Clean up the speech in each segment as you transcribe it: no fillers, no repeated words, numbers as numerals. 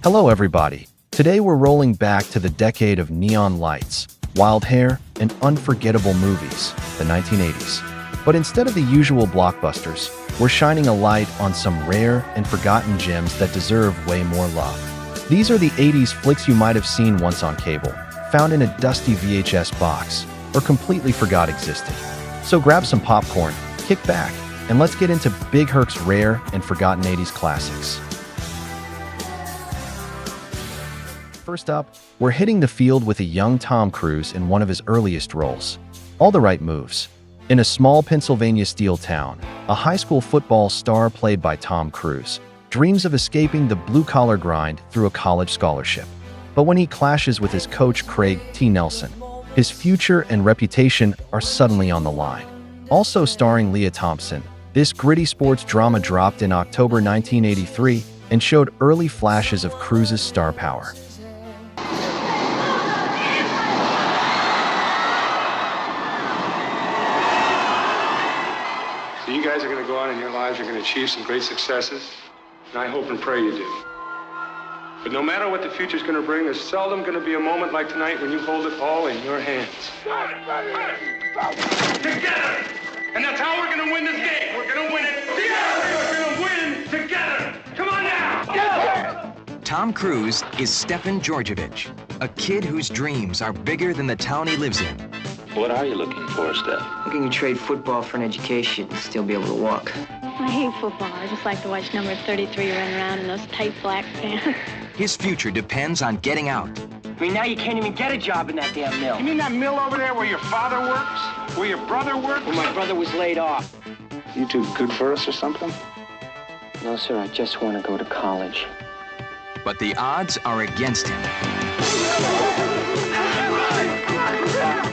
Hello everybody. Today we're rolling back to the decade of neon lights, wild hair, and unforgettable movies, the 1980s. But instead of the usual blockbusters, we're shining a light on some rare and forgotten gems that deserve way more love. These are the 80s flicks you might have seen once on cable, found in a dusty VHS box, or completely forgot existed. So grab some popcorn, kick back, and let's get into Big Herc's rare and forgotten 80s classics. First up, we're hitting the field with a young Tom Cruise in one of his earliest roles. All the right moves. In a small Pennsylvania steel town, a high school football star played by Tom Cruise dreams of escaping the blue-collar grind through a college scholarship. But when he clashes with his coach Craig T. Nelson, his future and reputation are suddenly on the line. Also starring Leah Thompson, this gritty sports drama dropped in October 1983 and showed early flashes of Cruise's star power. So you guys are going to go on in your lives, you're going to achieve some great successes, and I hope and pray you do. But no matter what the future's going to bring, there's seldom going to be a moment like tonight when you hold it all in your hands. Together! And that's how we're going to win this game. We're going to win it together! We're going to win together! Come on now! Tom Cruise is Stefan Georgievich, a kid whose dreams are bigger than the town he lives in. What are you looking for, Steph? Looking to trade football for an education and still be able to walk. I hate football. I just like to watch number 33 run around in those tight black pants. His future depends on getting out. I mean, now you can't even get a job in that damn mill. You mean that mill over there where your father works? Where your brother works? Well, my brother was laid off. You too good for us or something? No, sir, I just want to go to college. But the odds are against him.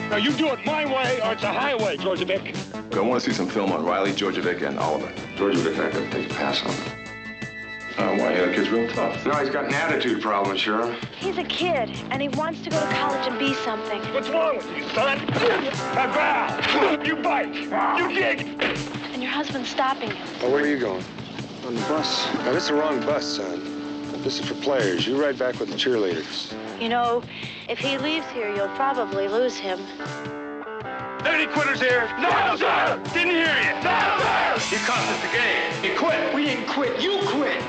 Now you do it my way or it's a highway, Georgievic. I want to see some film on Riley, Georgievic, and Oliver. Georgievic not going to take a pass on him. Why? The kid's real tough. No, he's got an attitude problem, sure. He's a kid, and he wants to go to college and be something. What's wrong with you, son? Val, you bite, you dig. And your husband's stopping him. Oh, where are you going? On the bus. Now, this is the wrong bus, son. This is for players. You ride back with the cheerleaders. You know, if he leaves here, you'll probably lose him. Any quitters here? No, sir! Didn't hear you. No, sir! You cost us the game. You quit. We didn't quit. You quit.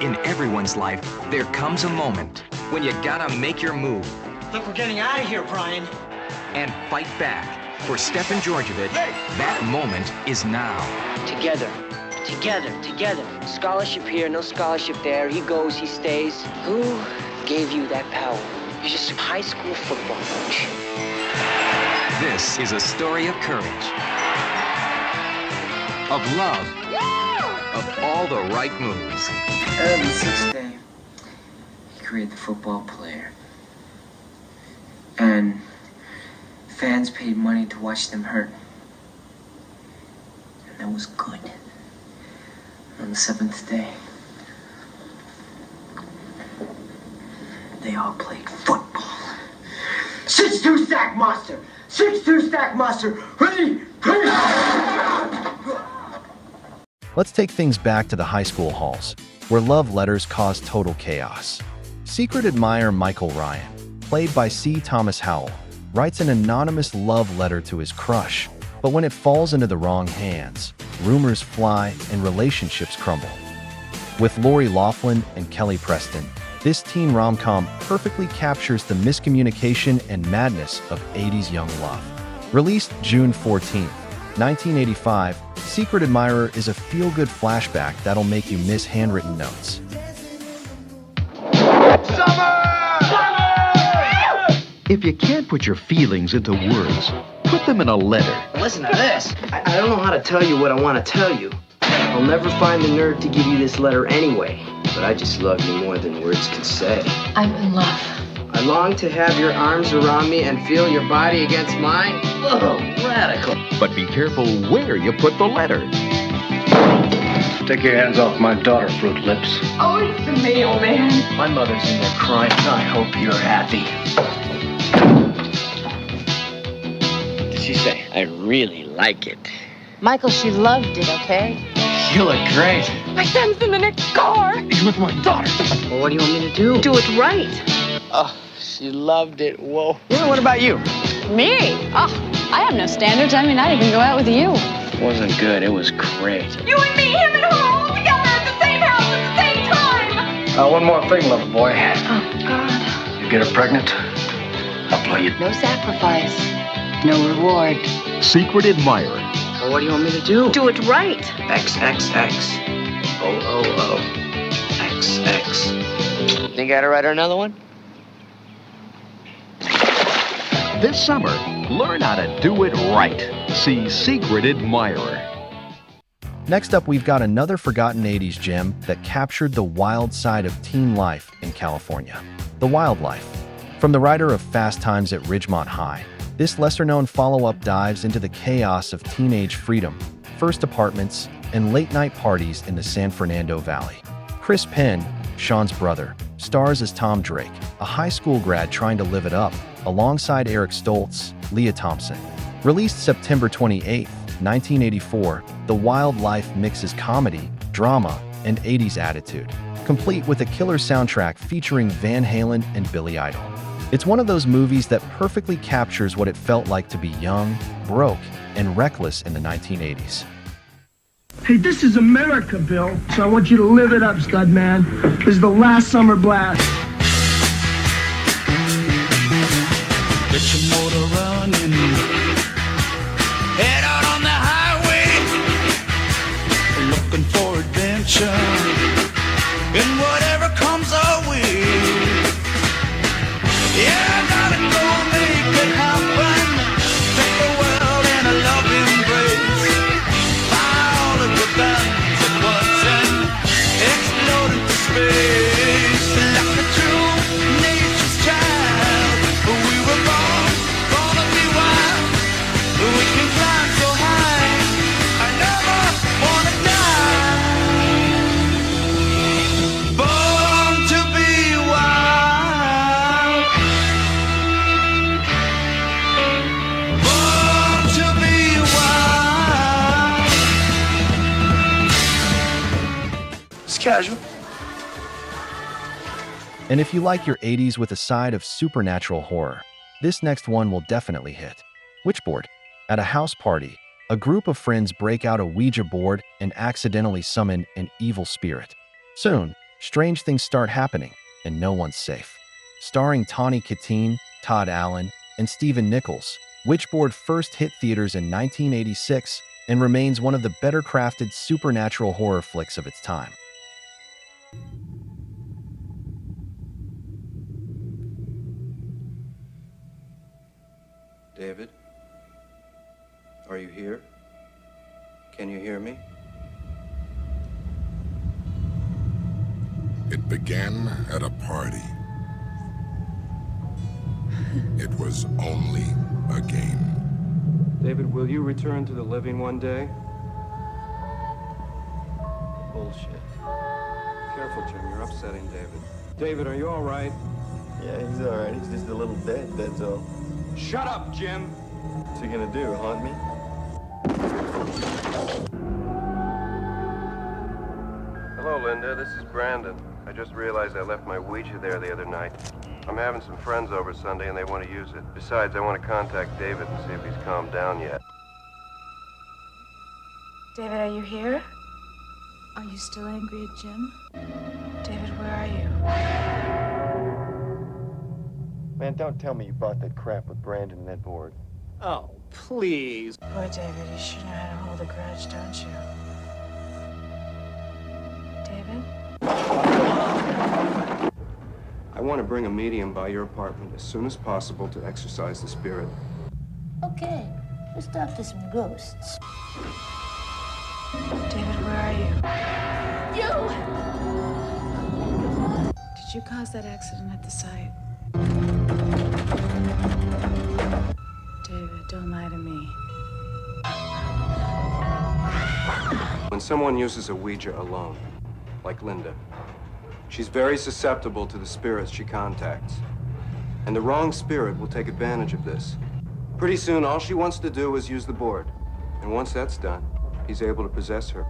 In everyone's life, there comes a moment when you gotta make your move Look, we're getting out of here, Brian. and fight back. For Stefan Georgievich, that moment is now. Together. Together. Together. Scholarship here, no scholarship there. He goes, he stays. Who gave you that power? You're just a high school football coach. This is a story of courage, of love, of all the right moves. Early sixth day, he created the football player. And fans paid money to watch them hurt. And that was good. On the seventh day, they all played football. 6-2 stack monster! 6-2 stack monster! Ready? Let's take things back to the high school halls, where love letters cause total chaos. Secret admirer Michael Ryan, played by C. Thomas Howell, writes an anonymous love letter to his crush, but when it falls into the wrong hands, rumors fly and relationships crumble. With Lori Loughlin and Kelly Preston, this teen rom-com perfectly captures the miscommunication and madness of 80s young love. Released June 14, 1985, Secret Admirer is a feel-good flashback that'll make you miss handwritten notes. If you can't put your feelings into words, put them in a letter. Listen to this. I don't know how to tell you what I want to tell you. I'll never find the nerve to give you this letter anyway. But I just love you more than words can say. I'm in love. I long to have your arms around me and feel your body against mine. Oh, radical. But be careful where you put the letter. Take your hands off my daughter, Fruit Lips. Oh, it's the mailman. My mother's in there crying. I hope you're happy. What did she say? I really like it. Michael, she loved it, okay? You look great. My son's in the next car. He's with my daughter. Well, what do you want me to do? Do it right. Oh, she loved it. Whoa. Yeah, what about you? Me? Oh, I have no standards. I mean, I'd even go out with you. It wasn't good. It was great. You and me, him and her, all together at the same house at the same time. One more thing, lover boy. Oh, God. You get her pregnant, I'll blow you. No sacrifice. No reward. Secret admirer. Well, what do you want me to do? Do it right. XXX. OOO. XX. Think I gotta write her another one? This summer, learn how to do it right. See Secret Admirer. Next up, we've got another forgotten 80s gem that captured the wild side of teen life in California. The Wildlife. From the writer of Fast Times at Ridgemont High, this lesser-known follow-up dives into the chaos of teenage freedom, first apartments, and late-night parties in the San Fernando Valley. Chris Penn, Sean's brother, stars as Tom Drake, a high school grad trying to live it up, alongside Eric Stoltz, Leah Thompson. Released September 28, 1984, The Wildlife mixes comedy, drama, and 80s attitude, complete with a killer soundtrack featuring Van Halen and Billy Idol. It's one of those movies that perfectly captures what it felt like to be young, broke, and reckless in the 1980s. Hey, this is America, Bill, so I want you to live it up, stud man. This is the last summer blast. Get your motor running. Head out on the highway. Looking for adventure. And whatever comes our way. Yeah, gotta go make it happen. Take the world in a loving embrace. Buy all of your guns at once and explode into space. Like a true nature's child, we were born to be wild. We can climb so high, I never wanna die. Born to be wild. Born to be wild. It's casual. And if you like your 80s with a side of supernatural horror, this next one will definitely hit. Witchboard. At a house party, a group of friends break out a Ouija board and accidentally summon an evil spirit. Soon, strange things start happening, and no one's safe. Starring Tawny Katine, Todd Allen, and Stephen Nichols, Witchboard first hit theaters in 1986 and remains one of the better-crafted supernatural horror flicks of its time. David? Are you here? Can you hear me? It began at a party. It was only a game. David, will you return to the living one day? Bullshit. Careful, Jim. You're upsetting David. David, are you all right? Yeah, he's all right. He's just a little dead, that's all. Shut up, Jim! What's he gonna do, haunt me? Hello, Linda. This is Brandon. I just realized I left my Ouija there the other night. I'm having some friends over Sunday and they want to use it. Besides, I want to contact David and see if he's calmed down yet. David, are you here? Are you still angry at Jim? David, where are you? Man, don't tell me you bought that crap with Brandon and that board. Oh, please. Boy, David, you should know how to hold a grudge, don't you? David? I want to bring a medium by your apartment as soon as possible to exorcise the spirit. Okay, let's talk to some ghosts. David, where are you? You! Did you cause that accident at the site? David, don't lie to me. When someone uses a Ouija alone, like Linda, she's very susceptible to the spirits she contacts. And the wrong spirit will take advantage of this. Pretty soon, all she wants to do is use the board. And once that's done, he's able to possess her.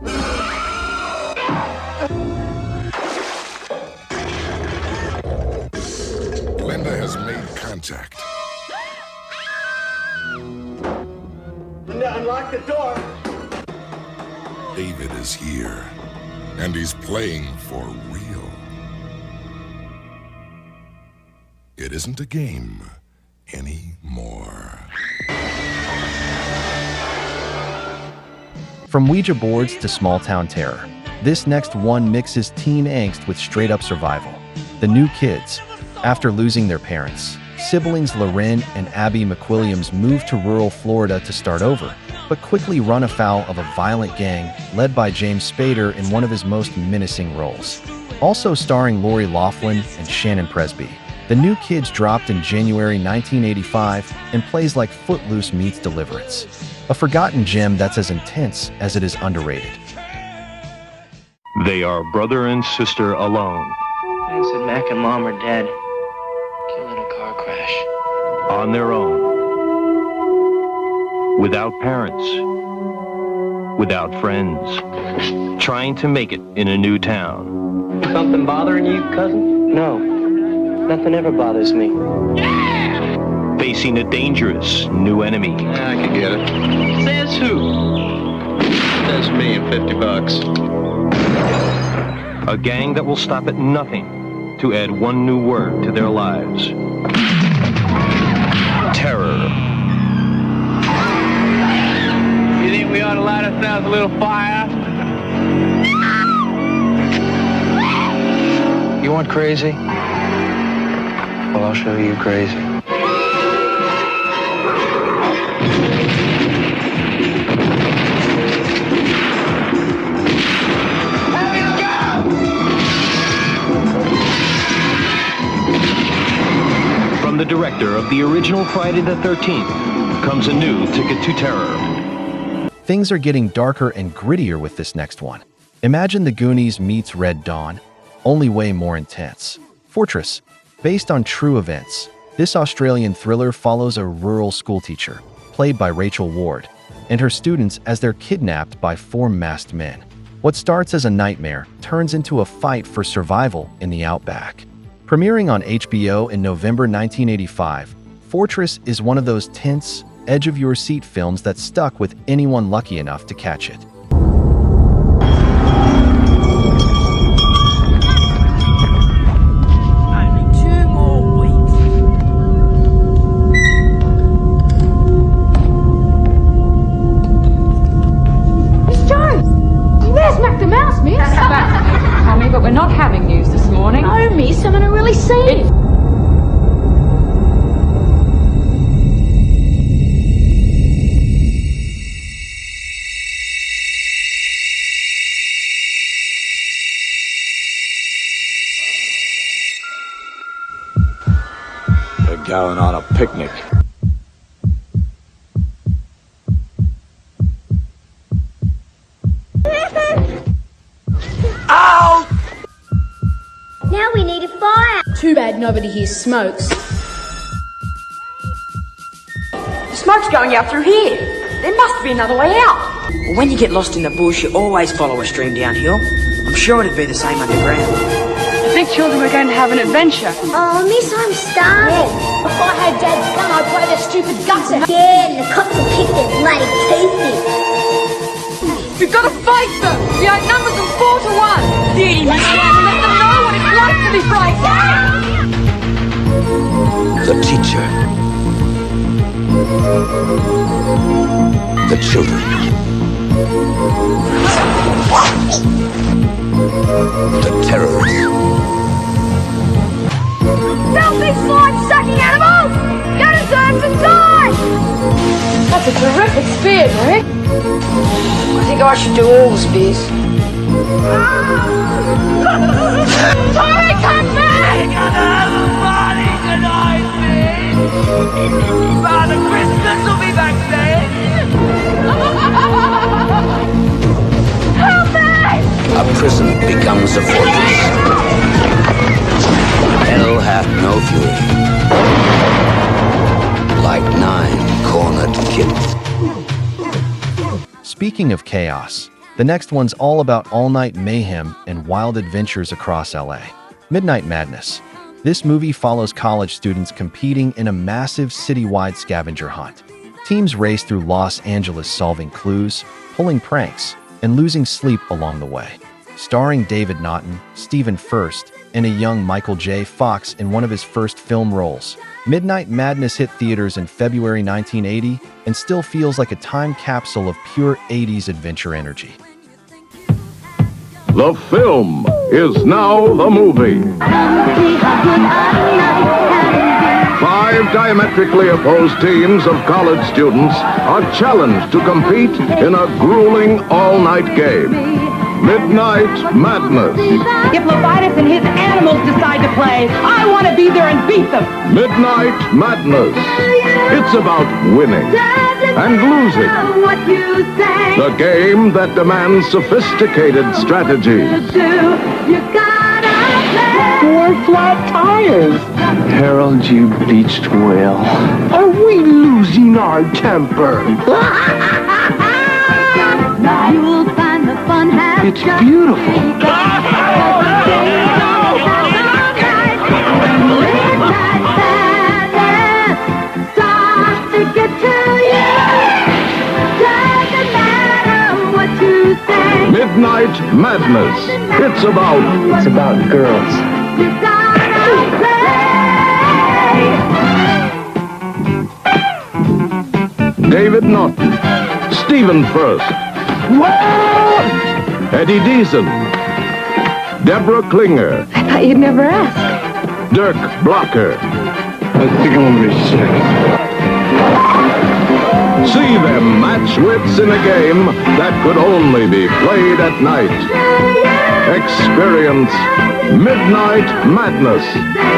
project. Linda, unlock the door. David is here, and he's playing for real. It isn't a game anymore. From Ouija boards to small-town terror, this next one mixes teen angst with straight-up survival. The New Kids. After losing their parents, siblings Loren and Abby McWilliams move to rural Florida to start over, but quickly run afoul of a violent gang led by James Spader in one of his most menacing roles. Also starring Lori Loughlin and Shannon Presby. The New Kids dropped in January 1985 and plays like Footloose meets Deliverance. A forgotten gem that's as intense as it is underrated. They are brother and sister alone. Vance and Mac and Mom are dead. Killed in a car crash. On their own. Without parents. Without friends. Trying to make it in a new town. Something bothering you, cousin? No. Nothing ever bothers me. Facing a dangerous new enemy. Yeah, I could get it. Says who? That's me and $50. A gang that will stop at nothing to add one new word to their lives. Terror. You think we ought to light ourselves a little fire? You want crazy? Well, I'll show you crazy. From the director of the original Friday the 13th comes a new Ticket to Terror. Things are getting darker and grittier with this next one. Imagine the Goonies meets Red Dawn, only way more intense. Fortress. Based on true events, this Australian thriller follows a rural schoolteacher, played by Rachel Ward, and her students as they're kidnapped by four masked men. What starts as a nightmare turns into a fight for survival in the outback. Premiering on HBO in November 1985, Fortress is one of those tense, edge-of-your-seat films that stuck with anyone lucky enough to catch it. But we're not having news this morning. Oh, me, someone I really seen. We're going on a picnic. Ow! Now we need a fire. Too bad nobody here smokes. The smoke's going out through here. There must be another way out. Well, when you get lost in the bush, you always follow a stream downhill. I'm sure it'd be the same underground. I think children were going to have an adventure. Oh, miss, I'm starving. If I had Dad's gun, I'd play that stupid guts out. Yeah, and the cops will kick their bloody teeth in. We've got to face them. We outnumber them 4-1. Dirty Mischief, let them know what it's like to be brave. The teacher. The children. The terrorists. Filthy slime-sucking animals! You deserve to die! That's a terrific spear, Rick. I think I should do all the spears. Tommy, come back! We're gonna have a party tonight, bitch! Father Christmas will be back then! Help me! A prison becomes a fortress. Hell hath no fury. Like 9 cornered kids. Speaking of chaos, the next one's all about all-night mayhem and wild adventures across LA. Midnight Madness. This movie follows college students competing in a massive citywide scavenger hunt. Teams race through Los Angeles solving clues, pulling pranks, and losing sleep along the way. Starring David Naughton, Stephen Furst, and a young Michael J. Fox in one of his first film roles. Midnight Madness hit theaters in February 1980 and still feels like a time capsule of pure 80s adventure energy. The film is now the movie. 5 diametrically opposed teams of college students are challenged to compete in a grueling all-night game. Midnight Madness. If Levitas and his animals decide to play, I want to be there and beat them. Midnight Madness. It's about winning and losing. The game that demands sophisticated strategy. 4 flat tires. Harold, you beached whale. Are we losing our temper? You'll find the fun has It's beautiful. Midnight Madness. It's about girls. David Naughton, Stephen Furst, Eddie Deason, Deborah Klinger, I thought you'd never ask. Dirk Blocker. I think I'm gonna be sick. See them match wits in a game that could only be played at night. Experience Midnight Madness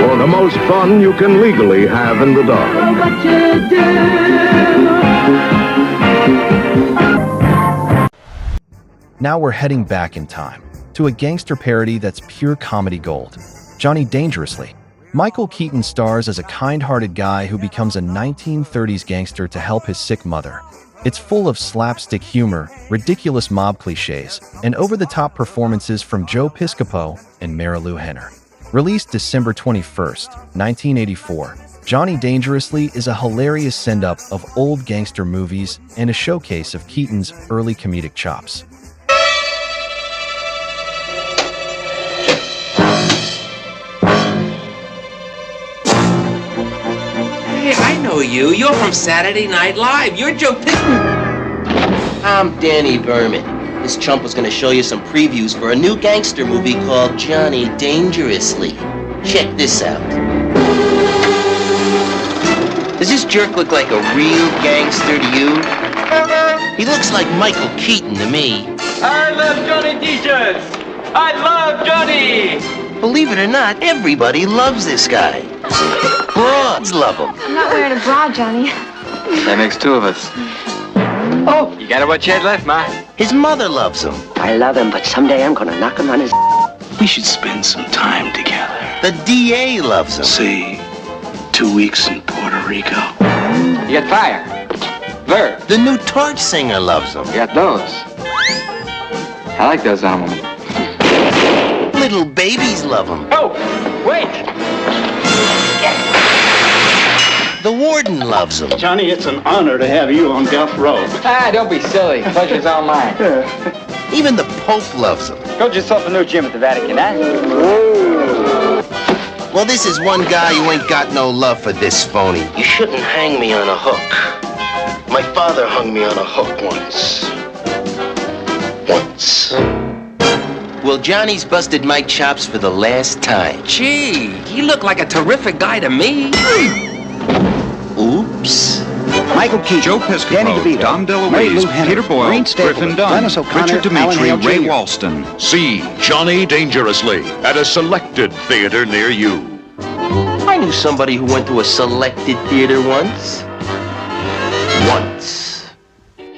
for the most fun you can legally have in the dark. Now we're heading back in time to a gangster parody that's pure comedy gold. Johnny Dangerously. Michael Keaton stars as a kind-hearted guy who becomes a 1930s gangster to help his sick mother. It's full of slapstick humor, ridiculous mob cliches, and over-the-top performances from Joe Piscopo and Marilu Henner. Released December 21st, 1984, Johnny Dangerously is a hilarious send-up of old gangster movies and a showcase of Keaton's early comedic chops. Hey, I know you. You're from Saturday Night Live. You're Joe I'm Danny Berman. This chump was gonna show you some previews for a new gangster movie called Johnny Dangerously. Check this out. Does this jerk look like a real gangster to you? He looks like Michael Keaton to me. I love Johnny t-shirts. I love Johnny. Believe it or not, everybody loves this guy. Broads love him. I'm not wearing a bra, Johnny. That makes 2 of us. Oh, you got what you had left, Ma. His mother loves him. I love him, but someday I'm gonna knock him on his... We should spend some time together. The DA loves him. See, 2 weeks in Puerto Rico. You got fire. Verb. The new torch singer loves him. You got those. I like those on them. Little babies love him. Oh, wait. The warden loves him. Johnny, it's an honor to have you on death row. Ah, don't be silly. Pleasure's all mine. Even the Pope loves him. Build yourself a new gym at the Vatican, huh? Well, this is one guy who ain't got no love for this phony. You shouldn't hang me on a hook. My father hung me on a hook once. Well, Johnny's busted my chops for the last time. Gee, he looked like a terrific guy to me. Oops. Michael Keaton, Joe Piscopo, Danny DeVito, Dom Marilu DeLuise, Henner, Peter Boyle, Maureen Stapleton, Griffin Dunn, Dennis O'Connor, Richard Dimitri, Alan Hale Ray Jr. Walston. See Johnny Dangerously at a selected theater near you. I knew somebody who went to a selected theater once.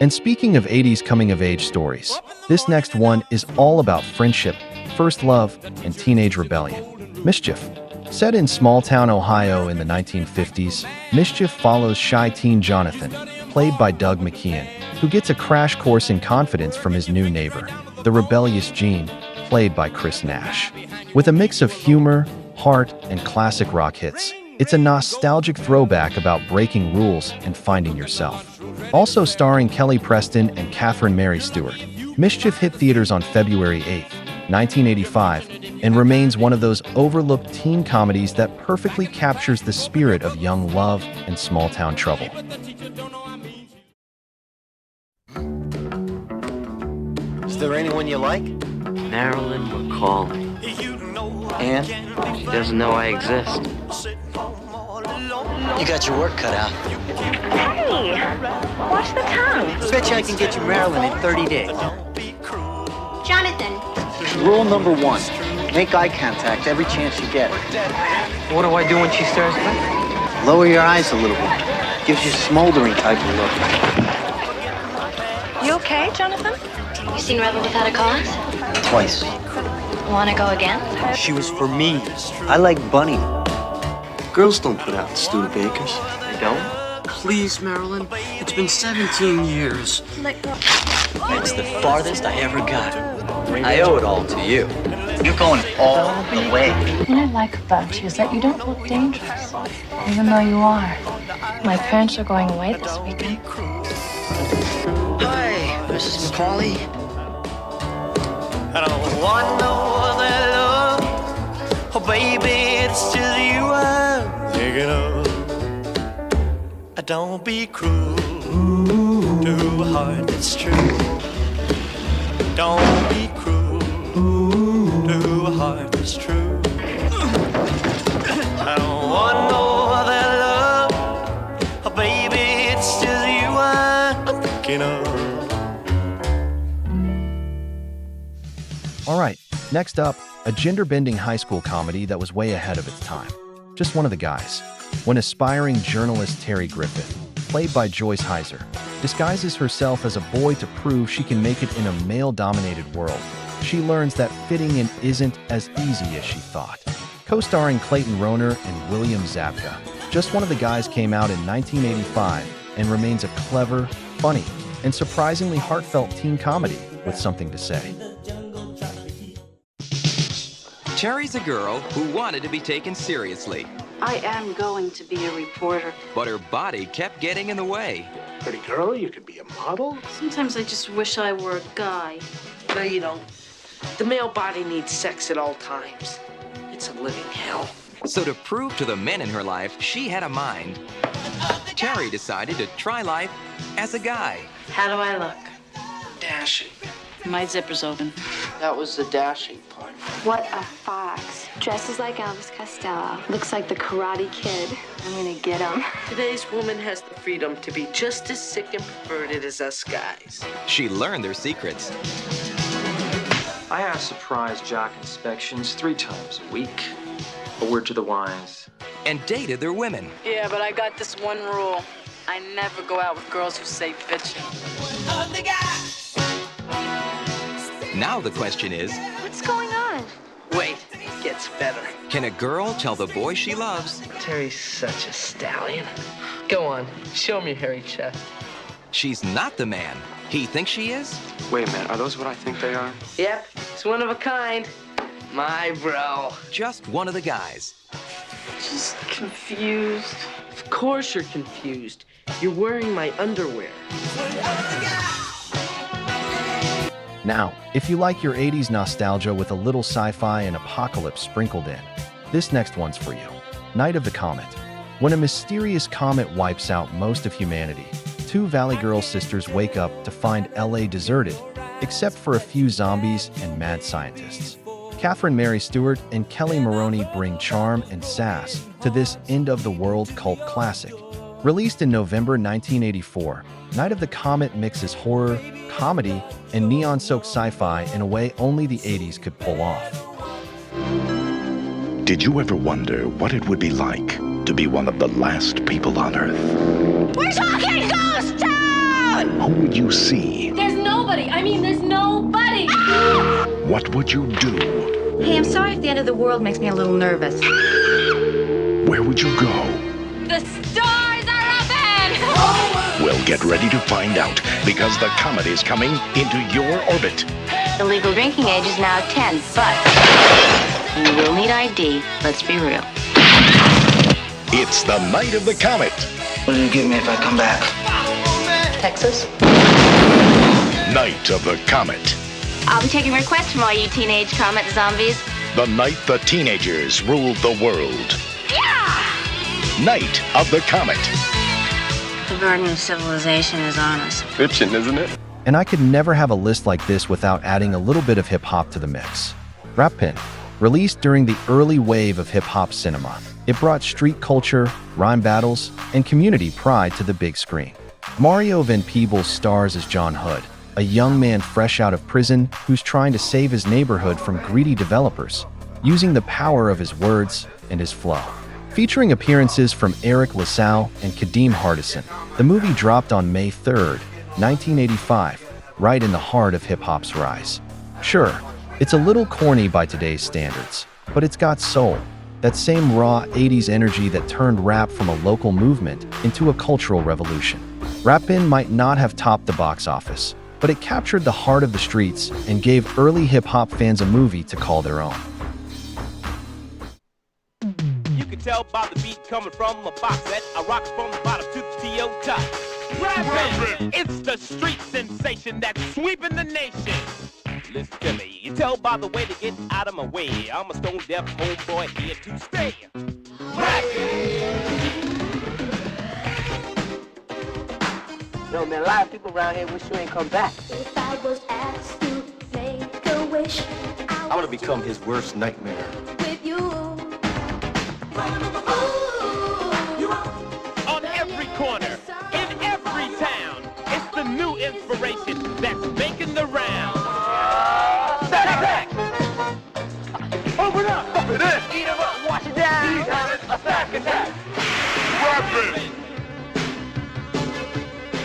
And speaking of 80s coming-of-age stories, this next one is all about friendship, first love, and teenage rebellion. Mischief. Set in small-town Ohio in the 1950s, Mischief follows shy teen Jonathan, played by Doug McKeon, who gets a crash course in confidence from his new neighbor, the rebellious Gene, played by Chris Nash. With a mix of humor, heart, and classic rock hits. It's a nostalgic throwback about breaking rules and finding yourself. Also starring Kelly Preston and Catherine Mary Stewart, Mischief hit theaters on February 8, 1985, and remains one of those overlooked teen comedies that perfectly captures the spirit of young love and small-town trouble. Is there anyone you like? Marilyn McCauley. And? She doesn't know I exist. You got your work cut out. Hey, watch the tongue. Bet you I can get you Marilyn in 30 days. Jonathan. Rule number 1, make eye contact every chance you get. What do I do when she stares back? Lower your eyes a little bit. Gives you a smoldering type of look. You okay, Jonathan? You seen Rebel Without a Cause? Twice. Wanna go again? She was for me. I like Bunny. Girls don't put out Studebakers. They don't? Please, Marilyn. It's been 17 years. Let go. It's the farthest I ever got. I owe it all to you. You're going all the way. What I like about you is that you don't look dangerous, even though you are. My parents are going away this weekend. Hi, Mrs. McCauley. I don't want no other love. Oh, baby, it's just you I'm thinking of. Don't be cruel to a heart that's true. Don't be cruel to a heart that's true. I don't want no other love. Oh, baby, it's just you I'm thinking of. All right, next up, a gender-bending high school comedy that was way ahead of its time. Just one of the guys. When aspiring journalist Terry Griffith, played by Joyce Heiser, disguises herself as a boy to prove she can make it in a male-dominated world, she learns that fitting in isn't as easy as she thought. Co-starring Clayton Rohner and William Zabka, Just One of the Guys came out in 1985 and remains a clever, funny, and surprisingly heartfelt teen comedy with something to say. Terry's a girl who wanted to be taken seriously. I am going to be a reporter. But her body kept getting in the way. Pretty girl, you could be a model. Sometimes I just wish I were a guy. No, you don't. The male body needs sex at all times. It's a living hell. So to prove to the men in her life she had a mind, Terry decided to try life as a guy. How do I look? Dashing. My zipper's open. That was the dashing part. What a fox. Dresses like Elvis Costello. Looks like the Karate Kid. I'm gonna get him. Today's woman has the freedom to be just as sick and perverted as us guys. She learned their secrets. I have surprise jock inspections 3 times a week. A word to the wise. And dated their women. Yeah, but I got this one rule. I never go out with girls who say bitchin'. Now the question is, What's going on? Wait, it gets better. can a girl tell the boy she loves Terry's such a stallion. Go on, show me your hairy chest. she's not the man he thinks she is? Wait a minute, are those what I think they are? Yep, it's one of a kind. My bro. Just one of the guys. Just confused. Of course you're confused. You're wearing my underwear. Now, if you like your 80s nostalgia with a little sci-fi and apocalypse sprinkled in, this next one's for you. Night of the Comet. When a mysterious comet wipes out most of humanity, 2 Valley Girl sisters wake up to find LA deserted, except for a few zombies and mad scientists. Catherine Mary Stewart and Kelly Maroney bring charm and sass to this end-of-the-world cult classic. Released in November 1984, Night of the Comet mixes horror, comedy, and neon-soaked sci-fi in a way only the 80s could pull off. Did you ever wonder what it would be like to be one of the last people on Earth? We're talking Ghost Town! Who would you see? There's nobody. I mean, there's nobody. What would you do? Hey, I'm sorry if the end of the world makes me a little nervous. Where would you go? The stars are open. Well, get ready to find out, because the comet is coming into your orbit. The legal drinking age is now 10, but You will need ID, let's be real. It's the night of the Comet. What do you give me if I come back? Texas? Night of the Comet. I'll be taking requests from all you teenage Comet zombies. The night the teenagers ruled the world. Yeah! Night of the Comet. The burden of civilization is on us. Fiction, isn't it? And I could never have a list like this without adding a little bit of hip-hop to the mix. Rappin, released during the early wave of hip-hop cinema, it brought street culture, rhyme battles, and community pride to the big screen. Mario Van Peebles stars as John Hood, a young man fresh out of prison who's trying to save his neighborhood from greedy developers, using the power of his words and his flow. Featuring appearances from Eric LaSalle and Kadeem Hardison, the movie dropped on May 3rd, 1985, right in the heart of hip-hop's rise. Sure, it's a little corny by today's standards, but it's got soul, that same raw 80s energy that turned rap from a local movement into a cultural revolution. Rappin might not have topped the box office, but it captured the heart of the streets and gave early hip-hop fans a movie to call their own. You can tell by the beat coming from a box set. I rock from the bottom to the T.O. top. Rappin'! It's the street sensation that's sweeping the nation. Listen to me, you tell by the way to get out of my way. I'm a stone-deaf homeboy here to stay. Rappin'! Yo, man, a lot of people around here wish you ain't come back. If I was asked to make a wish, I'm gonna become his worst nightmare. with you. On every corner, in every town, it's the new inspiration that's making the round. Back! Open up! It is! Eat 'em up, wash it down. Attack! Rappin'!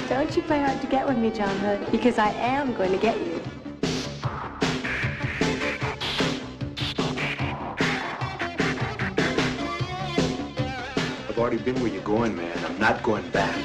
Don't you play hard to get with me, John Hood, because I am going to get you. I've already been where you're going, man. I'm not going back.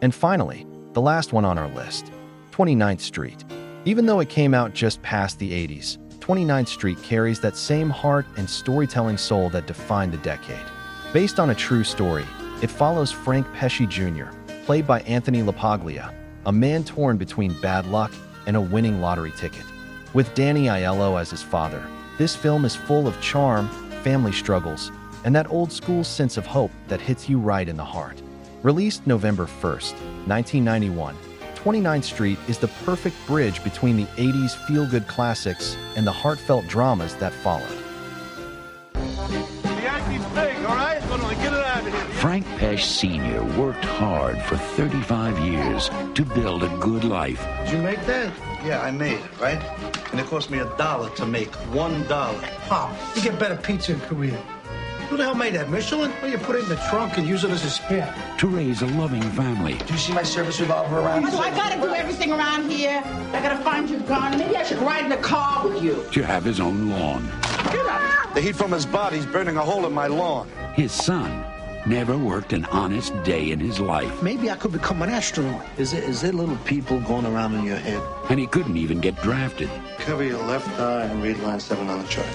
And finally, the last one on our list, 29th Street. Even though it came out just past the 80s, 29th Street carries that same heart and storytelling soul that defined the decade. Based on a true story, it follows Frank Pesci Jr., played by Anthony LaPaglia, a man torn between bad luck and a winning lottery ticket. With Danny Aiello as his father, this film is full of charm, family struggles, and that old-school sense of hope that hits you right in the heart. Released November 1st, 1991, 29th Street is the perfect bridge between the 80s feel-good classics and the heartfelt dramas that followed. The Yankees big, all right? Get it out of here. Frank Pesch Sr. worked hard for 35 years to build a good life. Did you make that? Yeah, I made it, right? And it cost me $1 to make $1. Pop, you get better pizza in Korea. Who the hell made that, Michelin? Well, you put it in the trunk and use it as a spare. To raise a loving family. Do you see my service revolver around? I gotta do everything around here. I gotta find your gun. Maybe I should ride in the car with you. To have his own lawn. Get up. The heat from his body's burning a hole in my lawn. His son never worked an honest day in his life. Maybe I could become an astronaut. Is there little people going around in your head? And he couldn't even get drafted. Cover your left eye and read line 7 on the chart.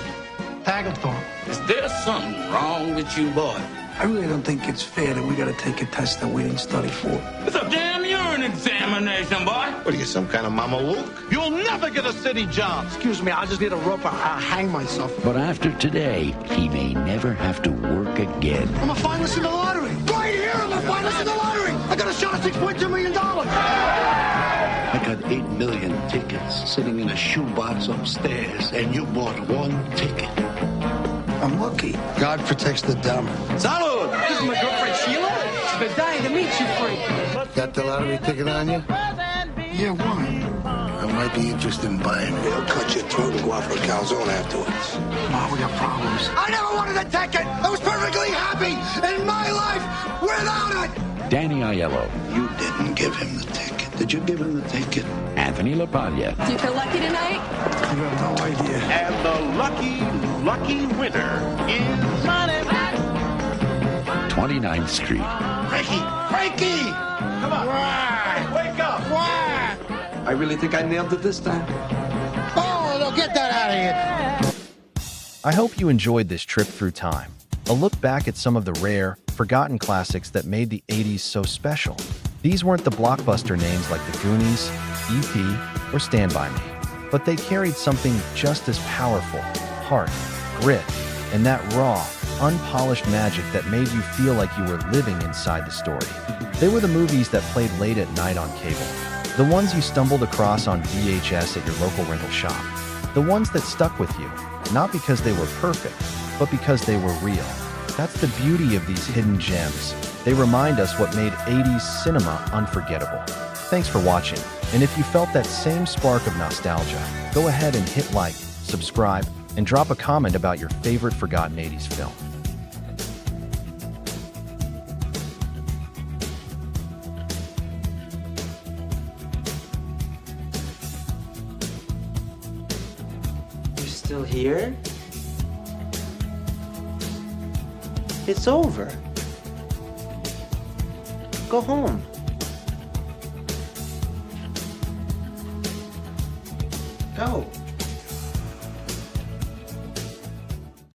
Tagathorn. Is there something wrong with you, boy? I really don't think it's fair that we gotta take a test that we didn't study for. It's a damn urine examination, boy. What, are you some kind of Mama Luke? You'll never get a city job. Excuse me, I'll just need a rope. I'll hang myself. But after today, he may never have to work again. I'm a finalist in the lottery. Right here, I'm a finalist in the lottery. I got a shot at $6.2 million. I got 8 million tickets sitting in a shoebox upstairs, and you bought 1 ticket. I'm lucky. God protects the dumb. Salud! This is my girlfriend Sheila. She's been dying to meet you, Frank. Got the lottery ticket on you? Yeah, why? I might be interested in buying it. They'll cut your throat and go out for a calzone afterwards. Mom, we got problems. I never wanted a ticket. I was perfectly happy in my life without it. Danny Aiello. You didn't give him the ticket. Did you give him the ticket? Anthony LaPaglia. Do you feel lucky tonight? You have no idea. lucky winner is 29th Street. Frankie! Come on! Wake up! I really think I nailed it this time. Oh, no, get that out of here! I hope you enjoyed this trip through time. A look back at some of the rare, forgotten classics that made the 80s so special. These weren't the blockbuster names like the Goonies, E.T., or Stand By Me, but they carried something just as powerful: heart, grit, and that raw, unpolished magic that made you feel like you were living inside the story. They were the movies that played late at night on cable, the ones you stumbled across on VHS at your local rental shop, the ones that stuck with you, not because they were perfect, but because they were real. That's the beauty of these hidden gems. They remind us what made 80s cinema unforgettable. Thanks for watching, and if you felt that same spark of nostalgia, go ahead and hit like, subscribe, and drop a comment about your favorite forgotten 80s film. You're still here? It's over. Go home. Go.